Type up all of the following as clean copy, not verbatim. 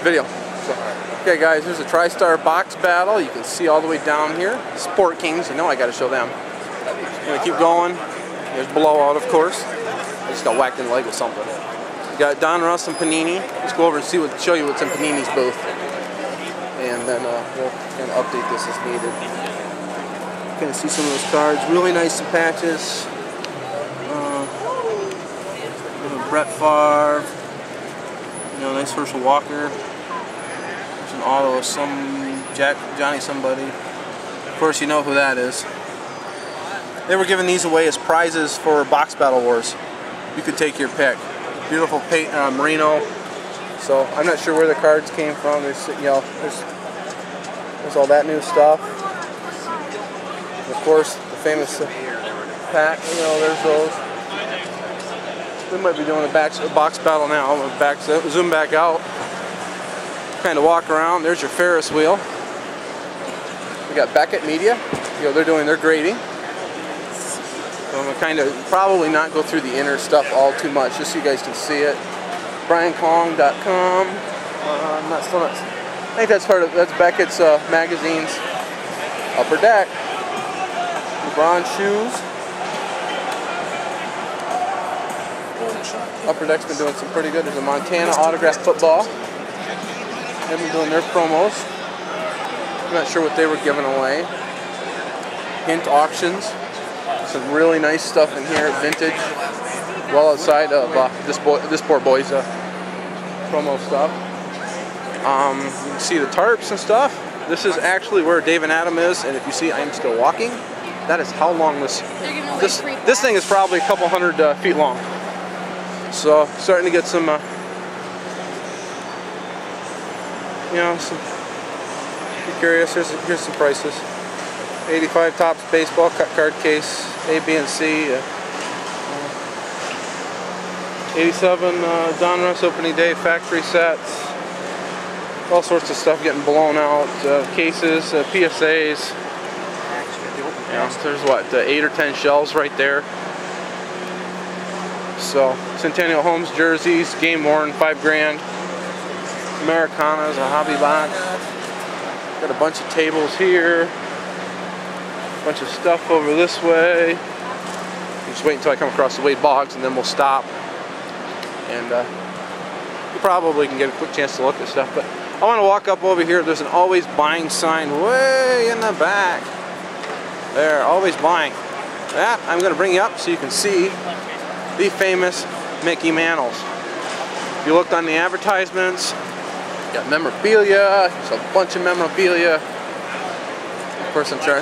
Video. So, okay guys, here's a TriStar box battle. You can see all the way down here. Sport Kings, you know I gotta show them. I'm gonna keep going. There's Blowout, of course. I just got whacked in the leg with something. We got Donruss and Panini. Let's go over and show you what's in Panini's booth. And then we'll kind of update this as needed. Kind of see some of those cards. Really nice patches. Brett Favre. You know, nice Herschel Walker. There's an auto of some Johnny somebody. Of course, you know who that is. They were giving these away as prizes for Box Battle Wars. You could take your pick. Beautiful merino. So I'm not sure where the cards came from. There's, you know, there's all that new stuff. And of course, the famous pack. You know, there's those. We might be doing a box battle now. We'll zoom back out. Kind of walk around. There's your Ferris wheel. We got Beckett Media. You know, they're doing their grading. So I'm going to kind of probably not go through the inner stuff all too much, just so you guys can see it. BrianKong.com. I think that's that's Beckett's magazines. Upper Deck. LeBron shoes. Upper Deck's been doing some pretty good. There's a Montana autographed football. They've been doing their promos. I'm not sure what they were giving away. Hint auctions. Some really nice stuff in here, vintage. Well outside of this poor boy's promo stuff. You can see the tarps and stuff. This is actually where Dave and Adam is, and if you see I am still walking, that is how long this thing is probably a couple hundred feet long. So starting to get some, you know, some. Be curious. Here's some prices. 85 Topps baseball cut card case, A, B, and C. 87 Donruss opening day factory sets. All sorts of stuff getting blown out. Cases, PSAs. Yeah, so there's what, 8 or 10 shelves right there. So Centennial Homes jerseys, game worn, $5 grand. Americanas, a hobby box. Got a bunch of tables here. Bunch of stuff over this way. Just wait until I come across the Wade Boggs and then we'll stop. And you probably can get a quick chance to look at stuff. But I want to walk up over here. There's an always buying sign way in the back. There, always buying. That I'm going to bring you up so you can see the famous Mickey Mantles. If you looked on the advertisements, you got memorabilia. There's a bunch of memorabilia. Of course, I'm sure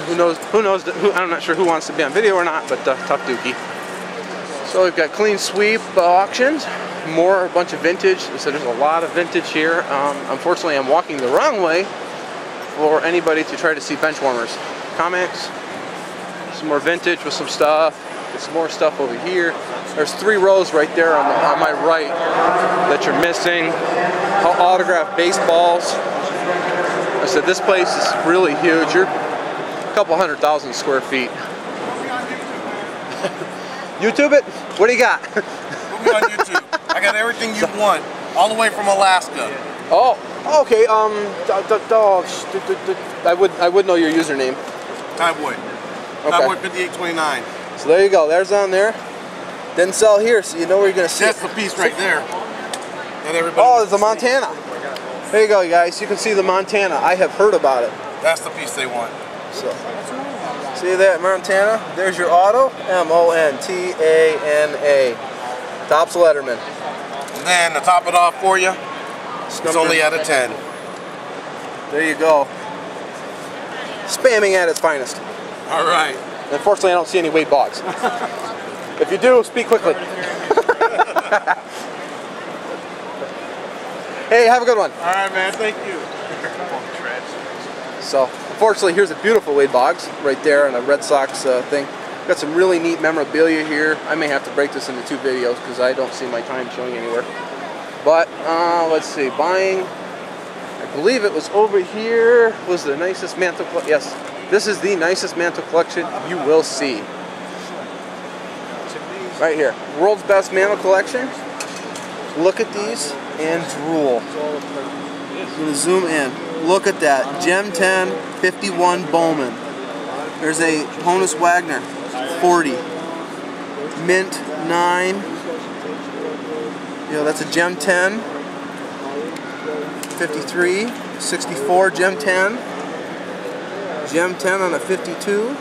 I'm not sure who wants to be on video or not, but tough dookie. So we've got clean sweep auctions, a bunch of vintage. So there's a lot of vintage here. Unfortunately, I'm walking the wrong way for anybody to try to see bench warmers. Comics, some more vintage with some stuff. There's some more stuff over here. There's 3 rows right there on my right that you're missing. Autographed baseballs. I said this place is really huge. You're a couple 100,000 square feet. YouTube it? What do you got? Put me on YouTube. I got everything you want, all the way from Alaska. Oh, okay. I would know your username. Tyboy. Okay. Tyboy 5829. So there you go. There's on there. Didn't sell here, so you know where you're gonna see. That's the piece right there. And everybody. Oh, it's the Montana. There you go, you guys. You can see the Montana. I have heard about it. That's the piece they want. So, see that Montana? There's your auto. M-O-N-T-A-N-A. Topps Letterman. And then to top it off for you, it's only out of 10. There you go. Spamming at its finest. All right. Unfortunately, I don't see any Wade Boggs. If you do, speak quickly. Hey, have a good one. All right, man. Thank you. So, unfortunately, here's a beautiful Wade Boggs right there on a Red Sox thing. Got some really neat memorabilia here. I may have to break this into 2 videos because I don't see my time showing anywhere. But, let's see, buying. I believe it was over here. Was the nicest mantle collection. Yes, this is the nicest mantle collection you will see. Right here. World's best mantle collection. Look at these and drool. I'm going to zoom in. Look at that. Gem 10, 51 Bowman. There's a Honus Wagner, 40. Mint 9. You know, that's a Gem 10. 53. 64 Gem 10. Gem 10 on a 52.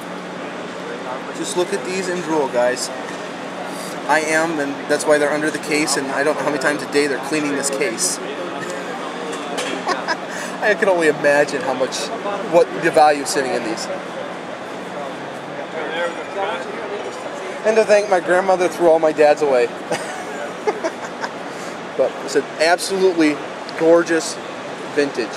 Just look at these in drool, guys. I am, and that's why they're under the case, and I don't know how many times a day they're cleaning this case. I can only imagine how much, what the value is sitting in these. And to thank my grandmother threw all my dad's away. But it's an absolutely gorgeous vintage.